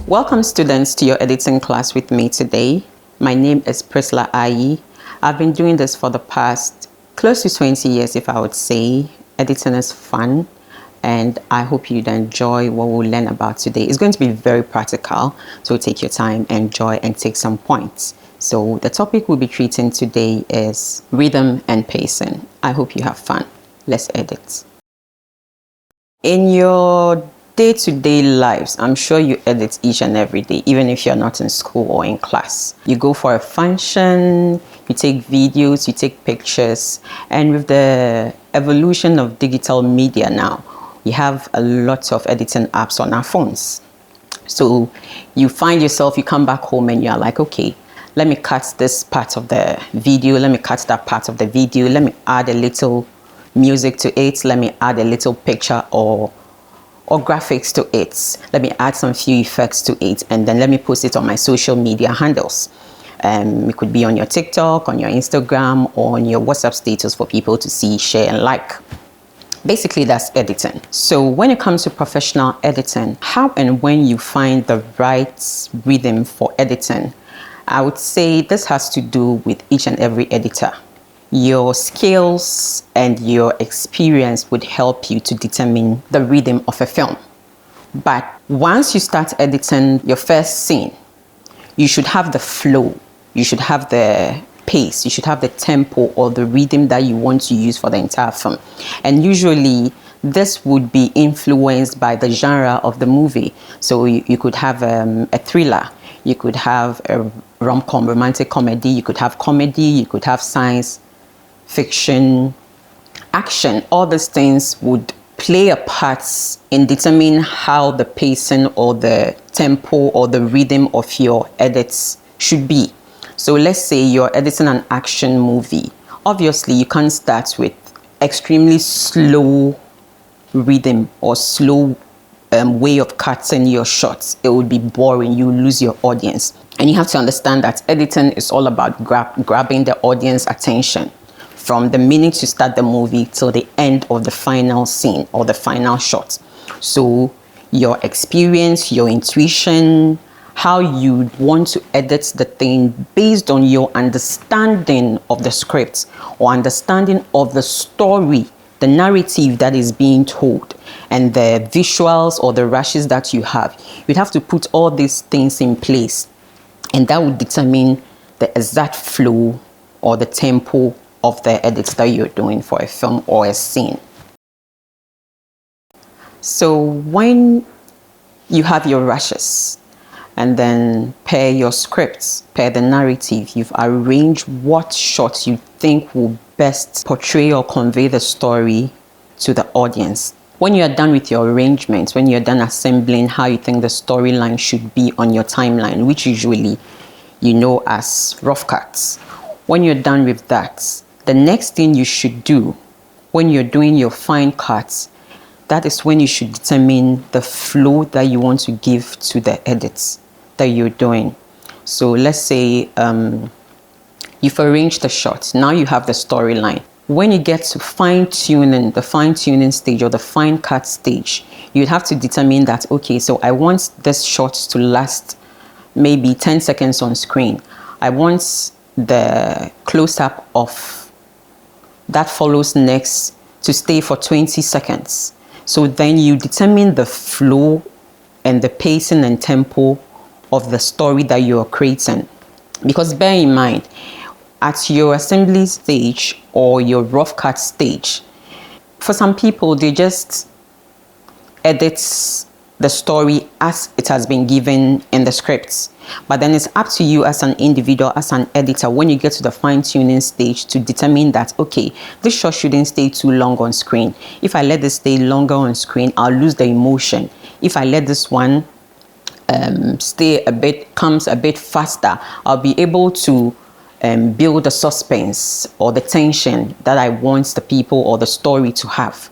Welcome students to your editing class with me today. My name is Priscilla Ayi. I've been doing this for the past close to 20 years, if I would say. Editing is fun and I hope you'd enjoy what we'll learn about today. It's going to be very practical, so take your time, enjoy and take some points. So the topic we'll be treating today is rhythm and pacing. I hope you have fun. Let's edit. In your day-to-day lives, I'm sure you edit each and every day, even if you're not in school or in class. You go for a function, you take videos, you take pictures, and with the evolution of digital media now, we have a lot of editing apps on our phones. So you find yourself, you come back home and you're like, okay, let me cut this part of the video, let me cut that part of the video, let me add a little music to it, let me add a little picture or graphics to it, let me add some few effects to it, and then let me post it on my social media handles. It could be on your TikTok, on your Instagram, or on your WhatsApp status for people to see, share and like. Basically, that's editing. So when it comes to professional editing, how and when you find the right rhythm for editing, I would say this has to do with each and every editor. Your skills and your experience would help you to determine the rhythm of a film. But once you start editing your first scene, you should have the flow, you should have the pace, you should have the tempo or the rhythm that you want to use for the entire film. And usually this would be influenced by the genre of the movie. So you could have a thriller, you could have a rom-com, romantic comedy, you could have comedy, you could have science fiction, action. All these things would play a part in determining how the pacing or the tempo or the rhythm of your edits should be. So let's say you're editing an action movie. Obviously, you can't start with extremely slow rhythm or slow way of cutting your shots. It would be boring. You lose your audience. And you have to understand that editing is all about grabbing the audience attention from the minute you start the movie till the end of the final scene or the final shot. So your experience, your intuition, how you want to edit the thing based on your understanding of the script or understanding of the story, the narrative that is being told, and the visuals or the rushes that you have. You'd have to put all these things in place, and that would determine the exact flow or the tempo of the edits that you're doing for a film or a scene. So when you have your rushes and then per your scripts, per the narrative, you've arranged what shots you think will best portray or convey the story to the audience. When you're done with your arrangements, when you're done assembling how you think the storyline should be on your timeline, which usually you know as rough cuts, when you're done with that, the next thing you should do when you're doing your fine cuts, that is when you should determine the flow that you want to give to the edits that you're doing. So let's say you've arranged the shots. Now you have the storyline. When you get to fine-tuning, the fine-tuning stage or the fine cut stage, you'd have to determine that, okay, so I want this shot to last maybe 10 seconds on screen. I want the close-up of that follows next to stay for 20 seconds. So then you determine the flow and the pacing and tempo of the story that you're creating. Because bear in mind, at your assembly stage or your rough cut stage, for some people, they just edit the story as it has been given in the scripts. But then it's up to you as an individual, as an editor, when you get to the fine-tuning stage to determine that, okay, this shot shouldn't stay too long on screen. If I let this stay longer on screen, I'll lose the emotion. If I let this one comes a bit faster, I'll be able to build the suspense or the tension that I want the people or the story to have.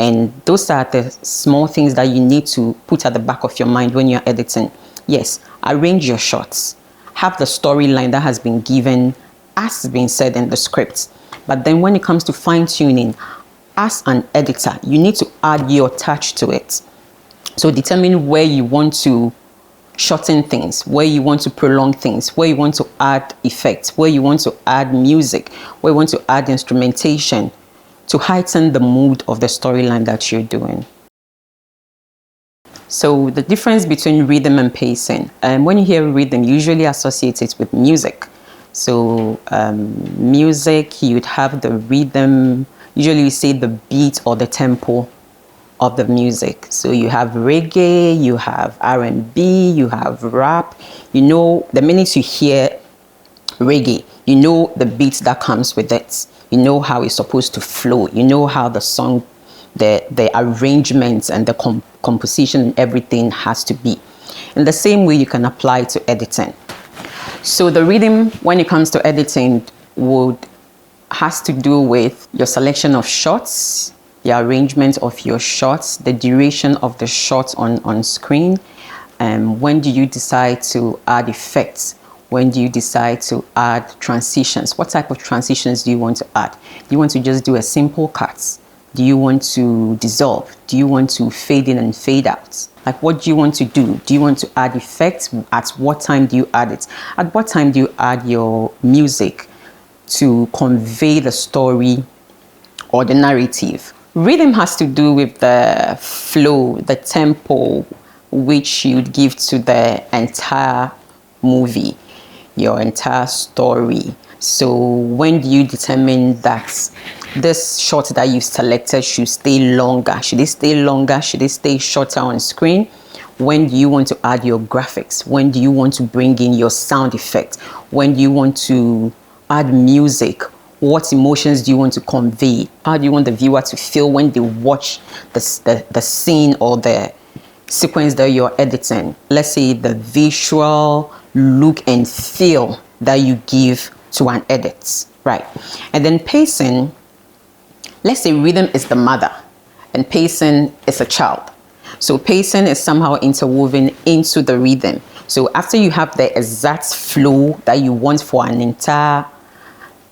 And those are the small things that you need to put at the back of your mind when you're editing. Yes, arrange your shots. Have the storyline that has been given as has been said in the script. But then when it comes to fine-tuning, as an editor, you need to add your touch to it. So determine where you want to shorten things, where you want to prolong things, where you want to add effects, where you want to add music, where you want to add instrumentation to heighten the mood of the storyline that you're doing. So the difference between rhythm and pacing, when you hear rhythm, you usually associate it with music. So music, you'd have the rhythm, usually you say the beat or the tempo of the music. So you have reggae, you have R&B, you have rap. You know, the minute you hear reggae, you know the beat that comes with it. You know how it's supposed to flow. You know how the song, the arrangements and the composition and everything has to be. In the same way, you can apply to editing. So the rhythm, when it comes to editing, has to do with your selection of shots, the arrangement of your shots, the duration of the shots on screen. When do you decide to add effects? When do you decide to add transitions? What type of transitions do you want to add? Do you want to just do a simple cut? Do you want to dissolve? Do you want to fade in and fade out? Like, what do you want to do? Do you want to add effects? At what time do you add it? At what time do you add your music to convey the story or the narrative? Rhythm has to do with the flow, the tempo, which you'd give to the entire movie, your entire story. So when do you determine that this shot that you've selected should stay longer? Should it stay longer? Should it stay shorter on screen? When do you want to add your graphics? When do you want to bring in your sound effect? When do you want to add music? What emotions do you want to convey? How do you want the viewer to feel when they watch the scene or the sequence that you're editing? Let's say the visual look and feel that you give to an edit, right? And then pacing, let's say rhythm is the mother and pacing is a child. So pacing is somehow interwoven into the rhythm. So after you have the exact flow that you want for an entire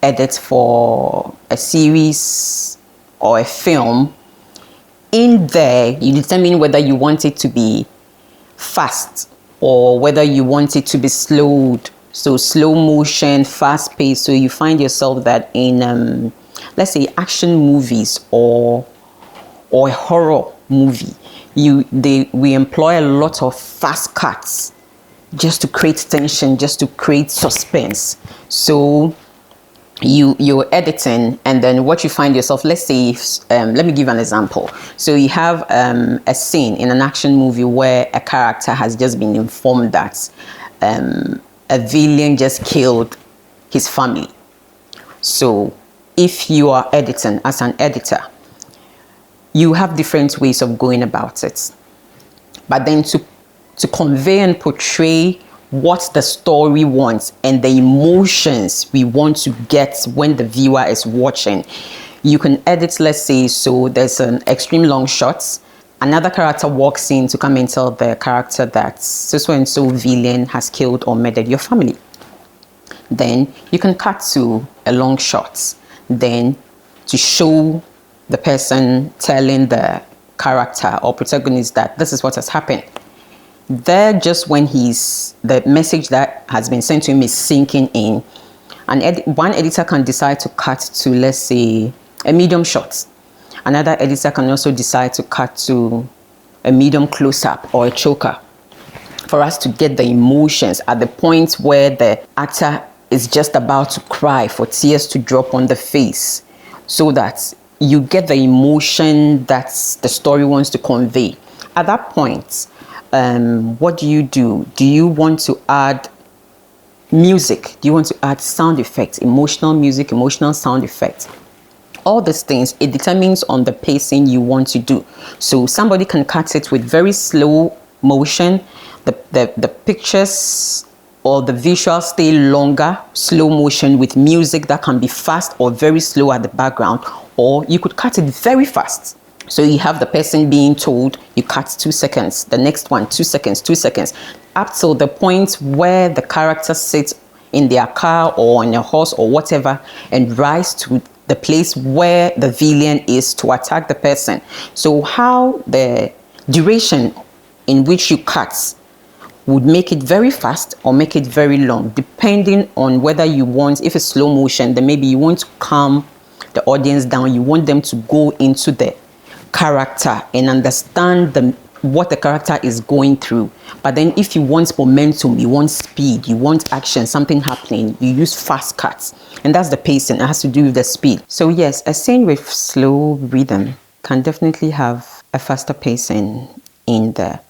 edit for a series or a film, in there you determine whether you want it to be fast or whether you want it to be slowed. So slow motion, fast pace. So you find yourself that in let's say action movies or a horror movie, we employ a lot of fast cuts just to create tension, just to create suspense. So you're editing, and then what you find yourself, let's say let me give an example. So you have a scene in an action movie where a character has just been informed that a villain just killed his family. So if you are editing as an editor, you have different ways of going about it, but then to convey and portray what the story wants and the emotions we want to get when the viewer is watching, you can edit. Let's say, so there's an extreme long shot, another character walks in to come and tell the character that so and so villain has killed or murdered your family. Then you can cut to a long shot, then to show the person telling the character or protagonist that this is what has happened. There, just when the message that has been sent to him is sinking in, and one editor can decide to cut to, let's say, a medium shot. Another editor can also decide to cut to a medium close-up or a choker for us to get the emotions at the point where the actor is just about to cry, for tears to drop on the face, so that you get the emotion that the story wants to convey. At that point, what do? Do you want to add music? Do you want to add sound effects, emotional music, emotional sound effects? All these things, it determines on the pacing you want to do. So somebody can cut it with very slow motion. The pictures or the visuals stay longer, slow motion with music that can be fast or very slow at the background, or you could cut it very fast. So you have the person being told, you cut 2 seconds, the next one 2 seconds, 2 seconds, up till the point where the character sits in their car or on a horse or whatever and rise to the place where the villain is to attack the person. So how the duration in which you cut would make it very fast or make it very long, depending on whether you want, if it's slow motion, then maybe you want to calm the audience down. You want them to go into the character and understand what the character is going through. But then if you want momentum, you want speed, you want action, something happening, you use fast cuts. And that's the pacing. It has to do with the speed. So yes, a scene with slow rhythm can definitely have a faster pacing in there.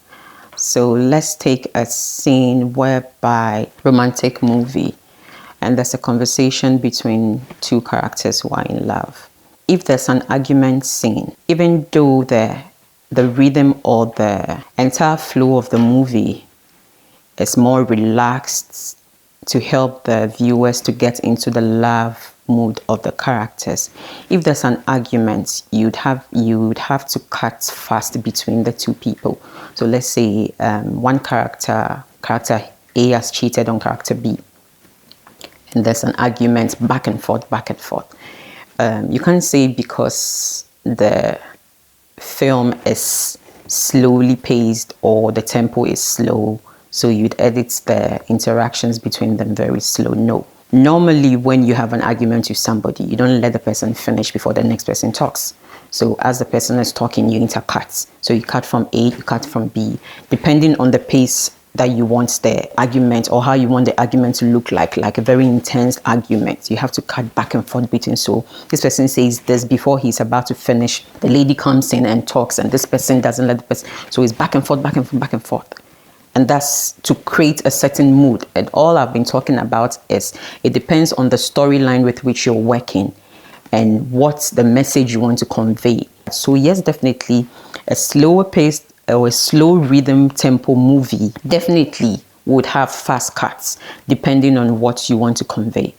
So let's take a scene whereby romantic movie and there's a conversation between two characters who are in love. If there's an argument scene, even though the rhythm or the entire flow of the movie is more relaxed to help the viewers to get into the love mood of the characters, if there's an argument, you'd have to cut fast between the two people. So let's say one character A has cheated on character B, and there's an argument back and forth. You can't say because the film is slowly paced or the tempo is slow, so you'd edit the interactions between them very slow. No. Normally, when you have an argument with somebody, you don't let the person finish before the next person talks. So as the person is talking, you intercut. So you cut from A, you cut from B, depending on the pace that you want the argument or how you want the argument to look like a very intense argument. You have to cut back and forth between. So this person says this before he's about to finish. The lady comes in and talks, and this person doesn't let the person. So it's back and forth, back and forth, back and forth. And that's to create a certain mood. And all I've been talking about is it depends on the storyline with which you're working and what's the message you want to convey. So yes, definitely a slower paced or a slow rhythm tempo movie definitely would have fast cuts depending on what you want to convey.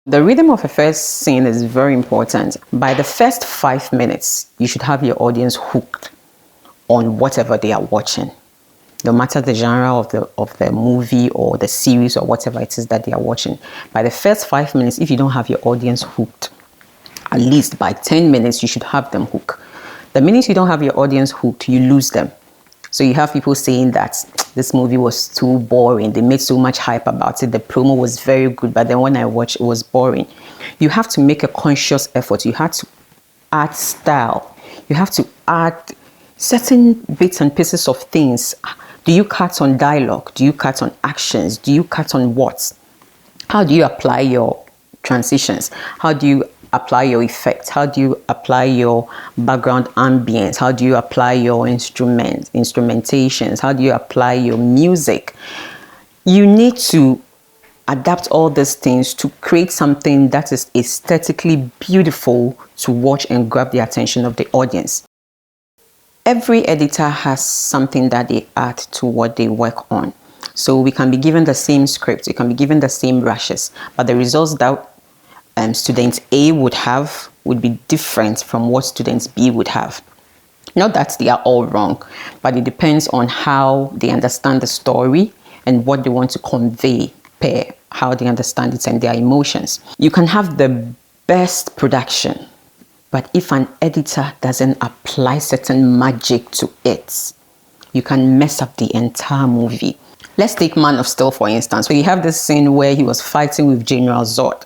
The rhythm of a first scene is very important. By the first 5 minutes, you should have your audience hooked on whatever they are watching. No matter the genre of the movie or the series or whatever it is that they are watching. By the first 5 minutes, if you don't have your audience hooked, at least by 10 minutes, you should have them hooked. The minute you don't have your audience hooked, you lose them. So you have people saying that this movie was too boring. They made so much hype about it. The promo was very good, but then when I watched, it was boring. You have to make a conscious effort. You have to add style. You have to add certain bits and pieces of things. Do you cut on dialogue? Do you cut on actions? Do you cut on what? How do you apply your transitions? How do you apply your effects? How do you apply your background ambience? How do you apply your instrumentations? How do you apply your music? You need to adapt all these things to create something that is aesthetically beautiful to watch and grab the attention of the audience. Every editor has something that they add to what they work on. So we can be given the same script, we can be given the same rushes, but the results that student A would have would be different from what student B would have. Not that they are all wrong, but it depends on how they understand the story and what they want to convey per how they understand it and their emotions. You can have the best production, but if an editor doesn't apply certain magic to it, you can mess up the entire movie. Let's take Man of Steel, for instance. So you have this scene where he was fighting with General Zod.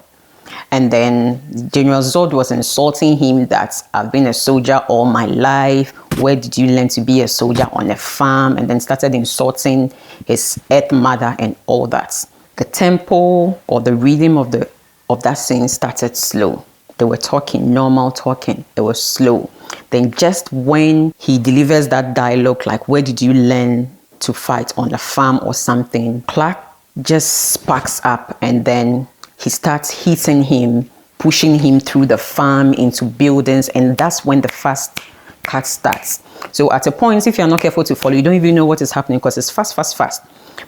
And then General Zod was insulting him that I've been a soldier all my life. Where did you learn to be a soldier? On a farm. And then started insulting his Earth mother and all that. The tempo or the rhythm of that scene started slow. They were talking, normal talking. It was slow. Then just when he delivers that dialogue, like, where did you learn to fight? On a farm or something? Clark just sparks up, and then he starts hitting him, pushing him through the farm into buildings, and that's when the fast cut starts. So at a point, if you're not careful to follow, you don't even know what is happening because it's fast, fast, fast.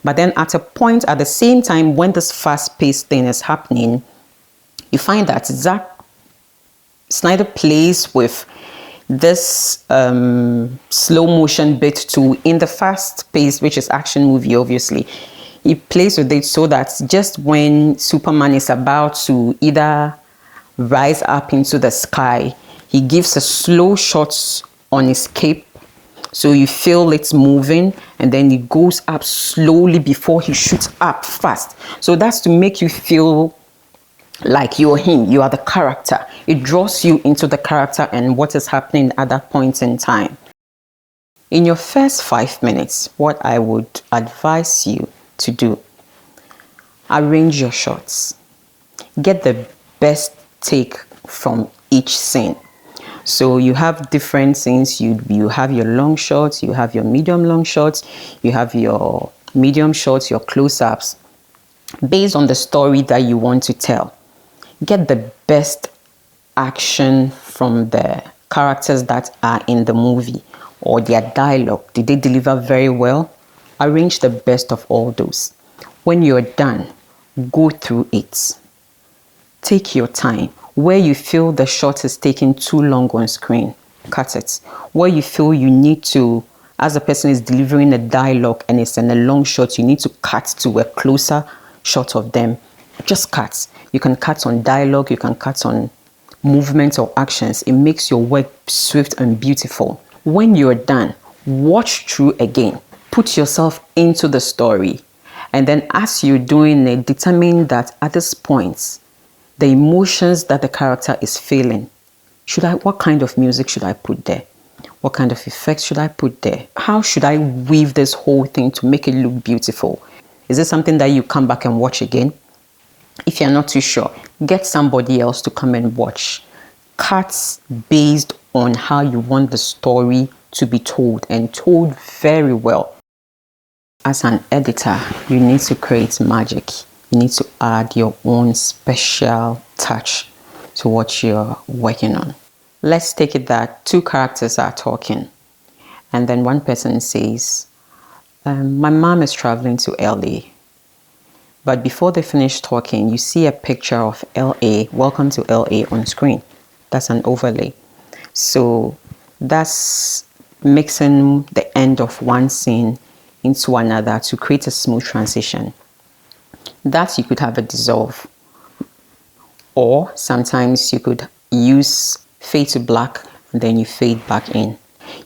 But then at a point, at the same time, when this fast-paced thing is happening, you find that Zack Snyder plays with this slow motion bit tool in the fast pace, which is action movie, obviously. He plays with it so that just when Superman is about to either rise up into the sky, he gives a slow shot on his cape, so you feel it's moving, and then it goes up slowly before he shoots up fast. So that's to make you feel like you're him, you are the character. It draws you into the character and what is happening at that point in time. In your first 5 minutes, what I would advise you to do, arrange your shots. Get the best take from each scene. So you have different scenes. You have your long shots, you have your medium long shots, you have your medium shots, your close-ups, based on the story that you want to tell. Get the best action from the characters that are in the movie, or their dialogue. Did they deliver very well? Arrange the best of all those. When you're done, go through it. Take your time. Where you feel the shot is taking too long on screen, cut it. Where you feel you need to, as the person is delivering a dialogue and it's in a long shot, you need to cut to a closer shot of them, just cut. You can cut on dialogue, you can cut on movements or actions. It makes your work swift and beautiful. When you're done, watch through again. Put yourself into the story. And then as you're doing it, determine that at this point, the emotions that the character is feeling, what kind of music should I put there? What kind of effects should I put there? How should I weave this whole thing to make it look beautiful? Is this something that you come back and watch again? If you're not too sure, get somebody else to come and watch. Cuts based on how you want the story to be told, and told very well. As an editor, you need to create magic. You need to add your own special touch to what you're working on. Let's take it that two characters are talking, and then one person says, my mom is traveling to LA. But before they finish talking, you see a picture of LA, welcome to LA on screen. That's an overlay. So that's mixing the end of one scene into another to create a smooth transition. That you could have a dissolve, or sometimes you could use fade to black and then you fade back in.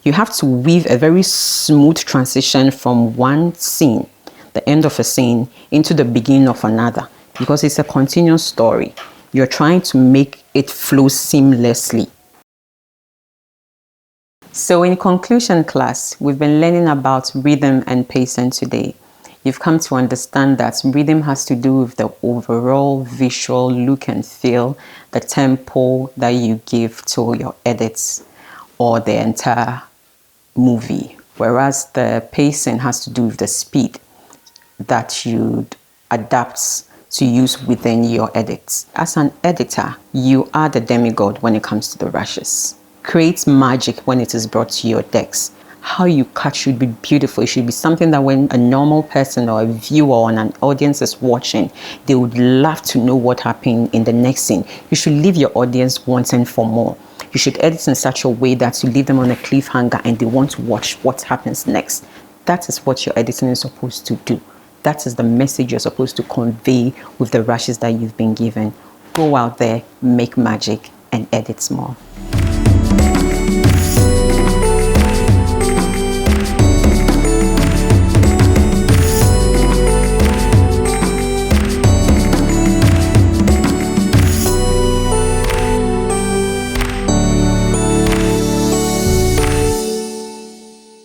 You have to weave a very smooth transition from one scene, the end of a scene, into the beginning of another, because it's a continuous story. You're trying to make it flow seamlessly. So in conclusion, class, we've been learning about rhythm and pacing today. You've come to understand that rhythm has to do with the overall visual look and feel, the tempo that you give to your edits or the entire movie, whereas the pacing has to do with the speed that you'd adapt to use within your edits. As an editor, you are the demigod when it comes to the rushes. Create magic when it is brought to your decks. How you cut should be beautiful. It should be something that when a normal person or a viewer or an audience is watching, they would love to know what happened in the next scene. You should leave your audience wanting for more. You should edit in such a way that you leave them on a cliffhanger and they want to watch what happens next. That is what your editing is supposed to do. That is the message you're supposed to convey with the rushes that you've been given. Go out there, make magic, and edit more.